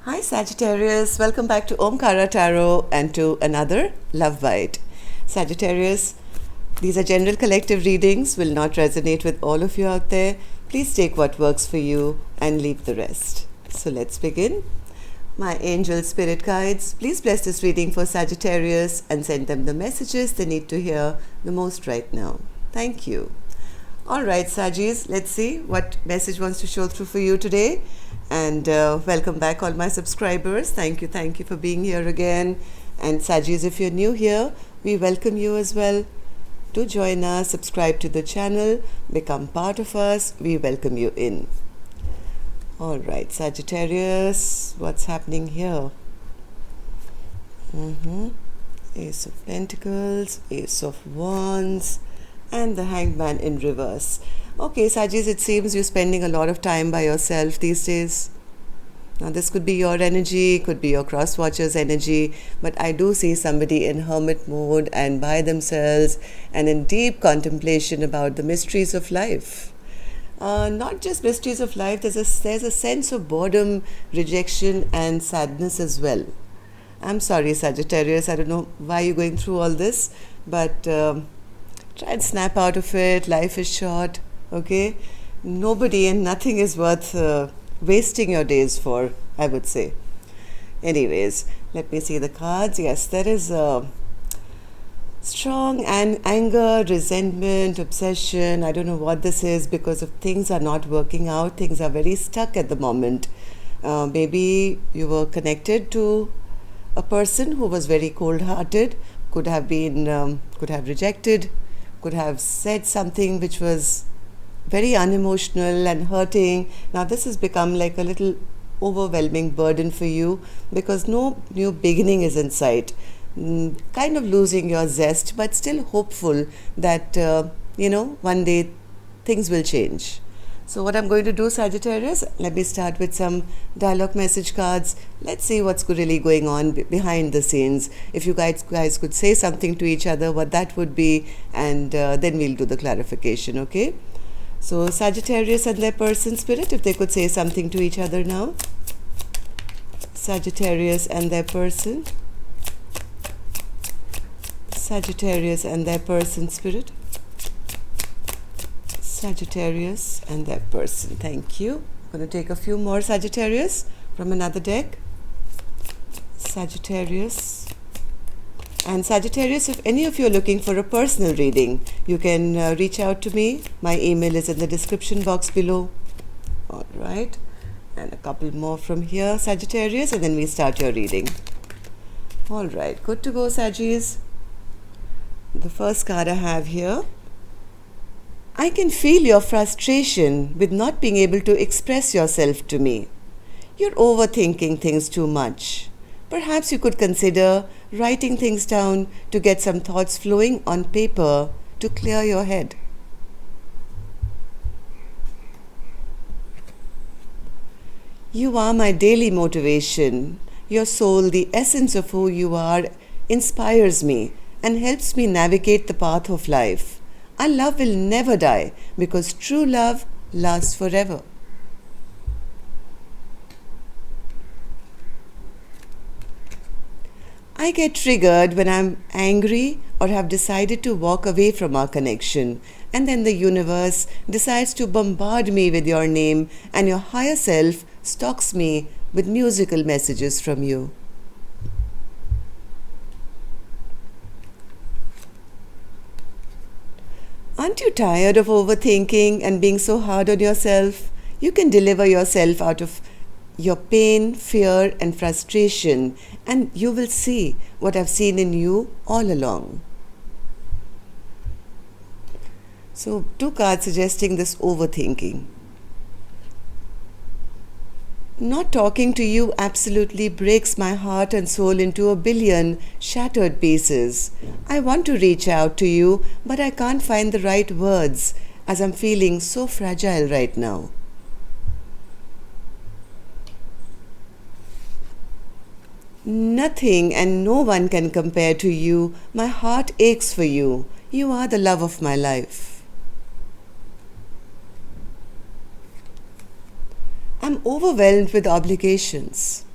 Hi Sagittarius, welcome back to Omkara Tarot and to another Love Bite. Sagittarius, these are general collective readings, will not resonate with all of you out there. Please take what works for you and leave the rest. So let's begin. My angel spirit guides, please bless this reading for Sagittarius and send them the messages they need to hear the most right now. Thank you. All right, Sagis, let's see what message wants to show through for you today. And welcome back, all my subscribers. Thank you for being here again. And Sagis, if you're new here, we welcome you as well. Do join us, subscribe to the channel, become part of us. We welcome you in. All right, Sagittarius, what's happening here? Ace of Pentacles, Ace of Wands, and the Hangman in reverse. Okay, Sagis, it seems you're spending a lot of time by yourself these days. Now, this could be your energy, could be your cross watcher's energy, but I do see somebody in hermit mode and by themselves and in deep contemplation about the mysteries of life. Not just mysteries of life, there's a sense of boredom, rejection, and sadness as well. I'm sorry, Sagittarius, I don't know why you're going through all this, but try and snap out of it. Life is short, okay? Nobody and nothing is worth wasting your days for, I would say. Anyways, let me see the cards. Yes, there is a strong anger, resentment, obsession. I don't know what this is because of things are not working out. Things are very stuck at the moment. Maybe you were connected to a person who was very cold-hearted, could have rejected, could have said something which was very unemotional and hurting. Now this has become like a little overwhelming burden for you because no new beginning is in sight. Kind of losing your zest, but still hopeful that, one day things will change. So what I'm going to do, Sagittarius, let me start with some dialogue message cards. Let's see what's really going on behind the scenes. If you guys could say something to each other, what that would be, and then we'll do the clarification, okay? So Sagittarius and their person spirit, if they could say something to each other now. Sagittarius and their person. Sagittarius and their person spirit. Sagittarius and their person. Thank you. I'm going to take a few more Sagittarius from another deck. Sagittarius. And Sagittarius, if any of you are looking for a personal reading, you can reach out to me. My email is in the description box below. All right. And a couple more from here, Sagittarius, and then we start your reading. All right. Good to go, Saggis. The first card I have here. I can feel your frustration with not being able to express yourself to me. You're overthinking things too much. Perhaps you could consider writing things down to get some thoughts flowing on paper to clear your head. You are my daily motivation. Your soul, the essence of who you are, inspires me and helps me navigate the path of life. Our love will never die because true love lasts forever. I get triggered when I'm angry or have decided to walk away from our connection, and then the universe decides to bombard me with your name, and your higher self stalks me with musical messages from you. Aren't you tired of overthinking and being so hard on yourself? You can deliver yourself out of your pain, fear, and frustration, and you will see what I've seen in you all along. So, two cards suggesting this overthinking. Not talking to you absolutely breaks my heart and soul into a billion shattered pieces. I want to reach out to you, but I can't find the right words as I'm feeling so fragile right now. Nothing and no one can compare to you. My heart aches for you. You are the love of my life. I'm overwhelmed with obligations.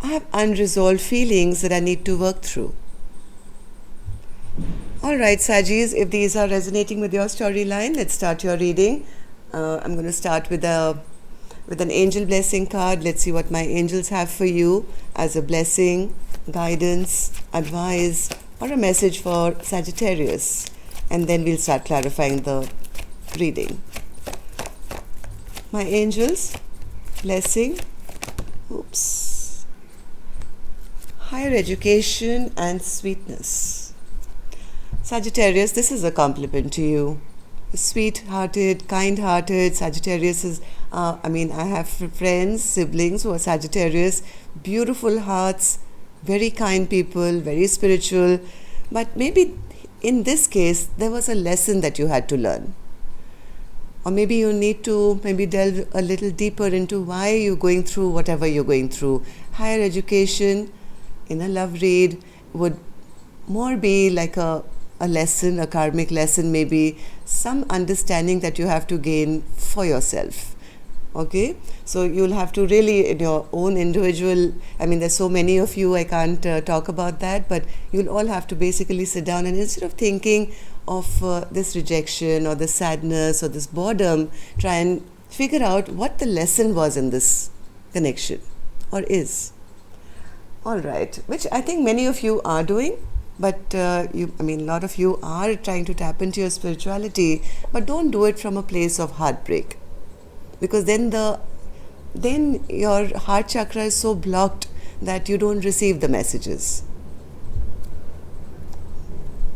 I have unresolved feelings that I need to work through. Alright, Sajis, if these are resonating with your storyline, let's start your reading. I'm going to start with an angel blessing card. Let's see what my angels have for you as a blessing, guidance, advice, or a message for Sagittarius. And then we'll start clarifying the reading. My angels, blessing, higher education and sweetness. Sagittarius, this is a compliment to you. Sweet-hearted, kind-hearted. Sagittarius is, I have friends, siblings who are Sagittarius, beautiful hearts, very kind people, very spiritual. But maybe in this case, there was a lesson that you had to learn. Or maybe you need to delve a little deeper into why you're going through whatever you're going through. Higher education in a love read would more be like a lesson, a karmic lesson, maybe some understanding that you have to gain for yourself. Okay, so you'll have to really, in your own individual, there's so many of you, I can't talk about that, but you'll all have to basically sit down and instead of thinking of this rejection or this sadness or this boredom, try and figure out what the lesson was in this connection or is. All right, which I think many of you are doing, but a lot of you are trying to tap into your spirituality, but don't do it from a place of heartbreak. Because then your heart chakra is so blocked that you don't receive the messages.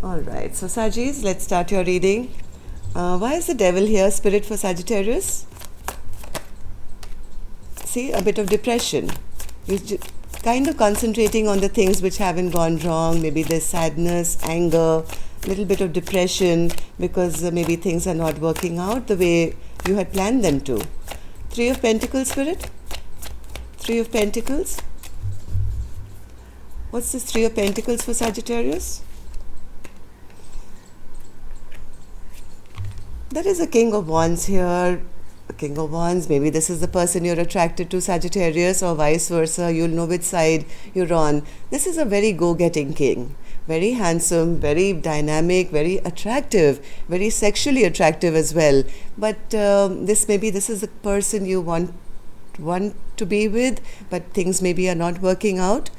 Alright, so Sajis, let's start your reading. Why is the devil here, spirit for Sagittarius? See, a bit of depression. You're kind of concentrating on the things which haven't gone wrong. Maybe there's sadness, anger, a little bit of depression because maybe things are not working out the way you had planned them to. Three of Pentacles, spirit. Three of Pentacles. What's this Three of Pentacles for Sagittarius? There is a King of Wands here. A King of Wands. Maybe this is the person you're attracted to, Sagittarius, or vice versa. You'll know which side you're on. This is a very go-getting king. Very handsome, very dynamic, very attractive, very sexually attractive as well. But this is the person you want to be with, but things maybe are not working out.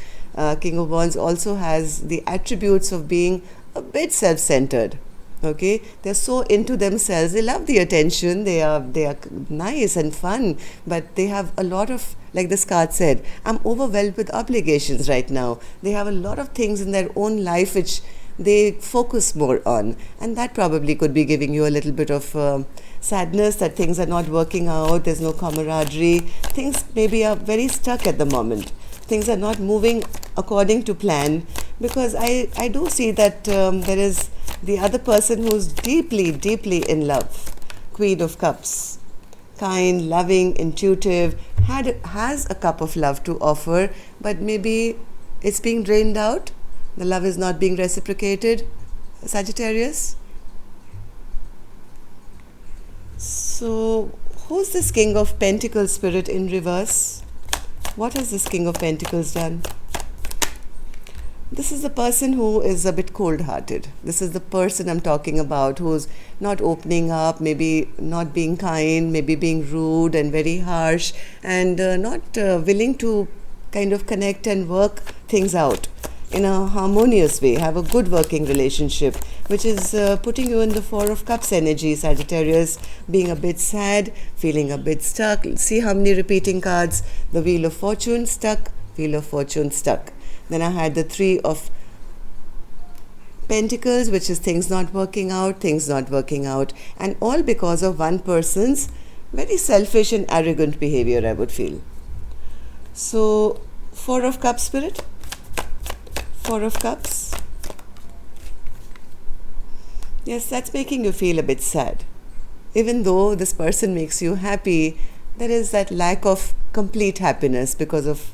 King of Wands also has the attributes of being a bit self-centered. Okay, they're so into themselves. They love the attention. They are nice and fun, but they have a lot of, like this card said, I'm overwhelmed with obligations right now. They have a lot of things in their own life which they focus more on, and that probably could be giving you a little bit of sadness that things are not working out. There's no camaraderie. Things maybe are very stuck at the moment. Things are not moving according to plan, because I do see that there is the other person who's deeply, deeply in love. Queen of Cups. Kind, loving, intuitive, has a cup of love to offer, but maybe it's being drained out. The love is not being reciprocated, Sagittarius. So, who's this King of Pentacles spirit in reverse? What has this King of Pentacles done? This is the person who is a bit cold-hearted. This is the person I'm talking about who's not opening up, maybe not being kind, maybe being rude and very harsh, and not willing to kind of connect and work things out in a harmonious way, have a good working relationship, which is putting you in the Four of Cups energy, Sagittarius, being a bit sad, feeling a bit stuck. See how many repeating cards? The Wheel of Fortune, stuck, Wheel of Fortune, stuck. Then I had the Three of Pentacles, which is things not working out, and all because of one person's very selfish and arrogant behavior, I would feel. So, Four of Cups spirit, Four of Cups. Yes, that's making you feel a bit sad. Even though this person makes you happy, there is that lack of complete happiness because of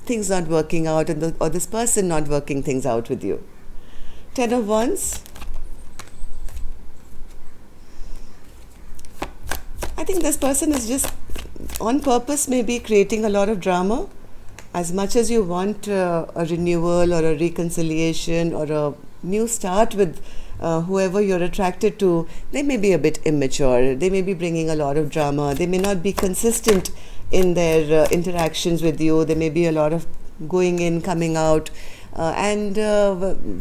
things not working out or this person not working things out with you. Ten of Wands. I think this person is just on purpose maybe creating a lot of drama as much as you want a renewal or a reconciliation or a new start with whoever you're attracted to, they may be a bit immature. They may be bringing a lot of drama. They may not be consistent in their interactions with you. There may be a lot of going in, coming out, and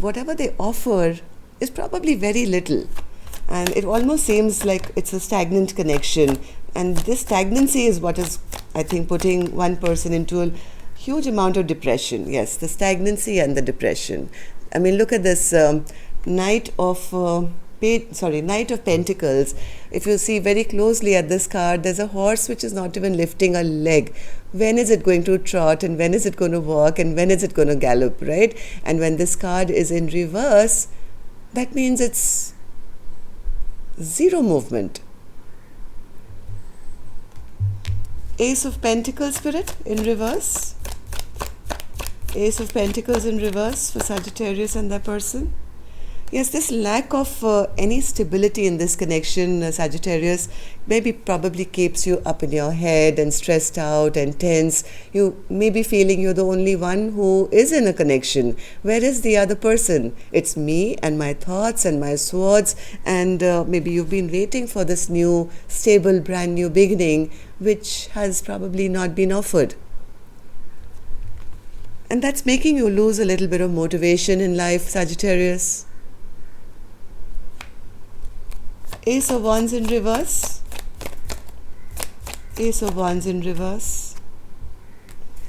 whatever they offer is probably very little. And it almost seems like it's a stagnant connection. And this stagnancy is what is, I think, putting one person into a huge amount of depression. Yes, the stagnancy and the depression. I mean, look at this Knight of Knight of Pentacles. If you see very closely at this card, there's a horse which is not even lifting a leg. When is it going to trot, and when is it going to walk, and when is it going to gallop, right? And when this card is in reverse, that means it's zero movement. Ace of Pentacles, Spirit, in reverse. Ace of Pentacles in reverse for Sagittarius and their person. Yes, this lack of any stability in this connection, Sagittarius, maybe probably keeps you up in your head and stressed out and tense. You may be feeling you're the only one who is in a connection. Where is the other person? It's me and my thoughts and my swords, and maybe you've been waiting for this new, stable, brand new beginning, which has probably not been offered. And that's making you lose a little bit of motivation in life, Sagittarius. Ace of Wands in reverse. Ace of Wands in reverse.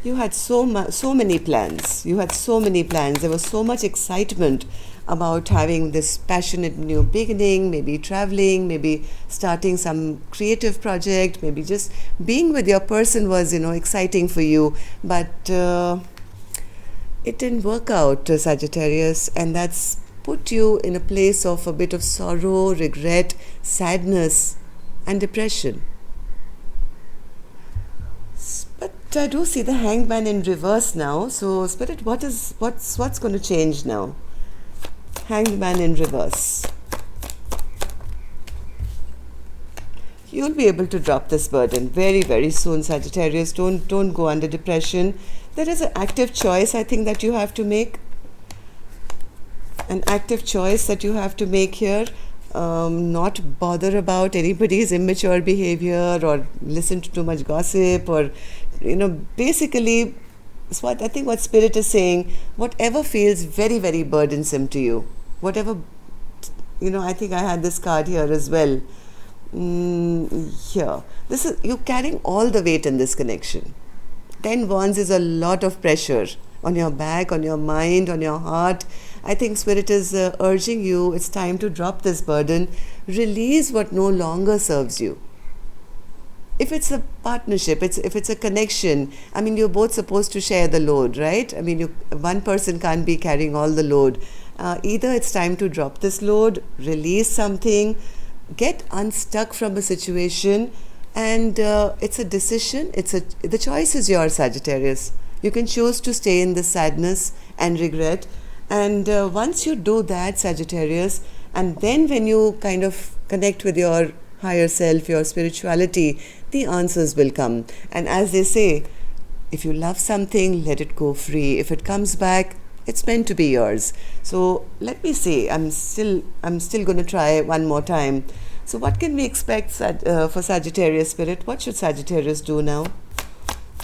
You had so many plans. You had so many plans. There was so much excitement about having this passionate new beginning, maybe traveling, maybe starting some creative project, maybe just being with your person was, exciting for you. But it didn't work out, Sagittarius, and that's put you in a place of a bit of sorrow, regret, sadness, and depression. But I do see the Hangman in reverse now. So, Spirit, what's going to change now? Hangman in reverse. You'll be able to drop this burden very, very soon, Sagittarius. Don't go under depression. There is an active choice, I think, that you have to make. An active choice that you have to make here. Not bother about anybody's immature behavior or listen to too much gossip, or basically what Spirit is saying, whatever feels very, very burdensome to you, whatever, I think I had this card here as well. Here, this is you carrying all the weight in this connection. 10 Wands is a lot of pressure on your back, on your mind, on your heart. I think Spirit is urging you, it's time to drop this burden, release what no longer serves you. If it's a partnership, if it's a connection, I mean, you're both supposed to share the load, right? I mean, one person can't be carrying all the load. Either it's time to drop this load, release something, get unstuck from a situation, and it's a decision. The choice is yours, Sagittarius. You can choose to stay in the sadness and regret. And once you do that, Sagittarius, and then when you kind of connect with your higher self, your spirituality, the answers will come. And as they say, if you love something, let it go free. If it comes back, it's meant to be yours. So let me see. I'm still going to try one more time. So what can we expect for Sagittarius, Spirit? What should Sagittarius do now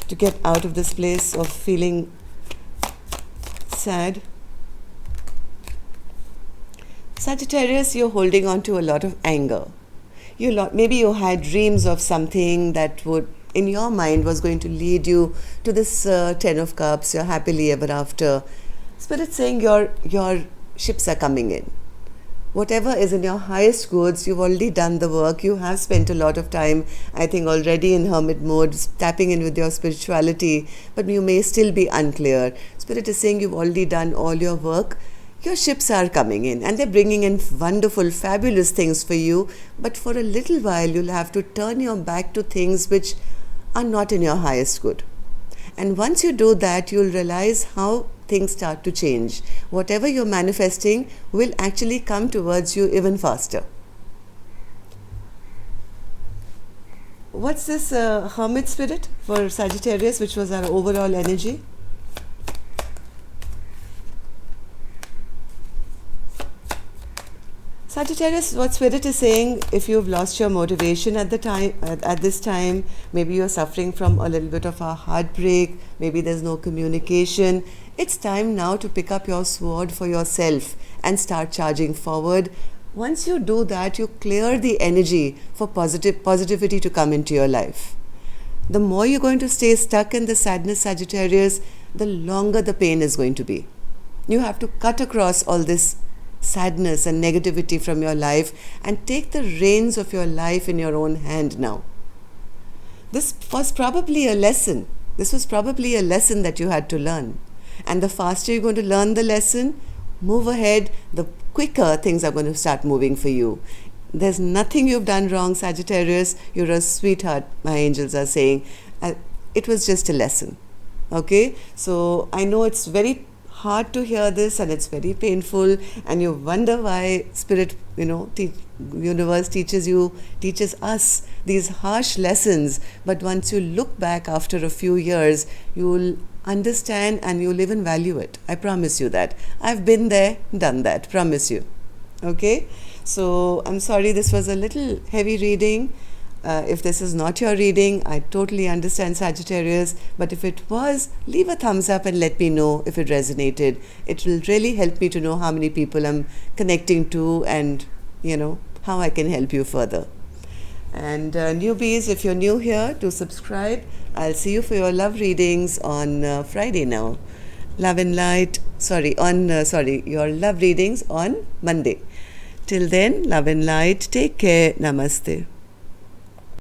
to get out of this place of feeling sad? Sagittarius, you're holding on to a lot of anger. Maybe you had dreams of something that would, in your mind, was going to lead you to this 10 of Cups, your happily ever after. Spirit saying your ships are coming in. Whatever is in your highest goods, you've already done the work. You have spent a lot of time, I think, already in hermit mode, tapping in with your spirituality, but you may still be unclear. Spirit is saying you've already done all your work. Your ships are coming in and they're bringing in wonderful, fabulous things for you. But for a little while, you'll have to turn your back to things which are not in your highest good. And once you do that, you'll realize how things start to change. Whatever you're manifesting will actually come towards you even faster. what's this hermit spirit for Sagittarius, which was our overall energy? Sagittarius, what Spirit is saying, if you've lost your motivation at the time, at this time, maybe you're suffering from a little bit of a heartbreak, maybe there's no communication, it's time now to pick up your sword for yourself and start charging forward. Once you do that, you clear the energy for positivity to come into your life. The more you're going to stay stuck in the sadness, Sagittarius, the longer the pain is going to be. You have to cut across all this sadness and negativity from your life and take the reins of your life in your own hand now. This was probably a lesson. This was probably a lesson that you had to learn. And the faster you're going to learn the lesson, move ahead, the quicker things are going to start moving for you. There's nothing you've done wrong, Sagittarius. You're a sweetheart, my angels are saying. It was just a lesson. Okay? So I know it's very hard to hear this and it's very painful, and you wonder why Spirit, universe teaches us these harsh lessons. But once you look back after a few years, you'll understand and you'll even value it. I promise you that. I've been there, done that, promise you. Okay? So I'm sorry this was a little heavy reading. If this is not your reading, I totally understand, Sagittarius, but if it was, leave a thumbs up and let me know if it resonated. It will really help me to know how many people I'm connecting to and, how I can help you further. And newbies, if you're new here, do subscribe. I'll see you for your love readings on Friday now. Love and light, your love readings on Monday. Till then, love and light. Take care. Namaste.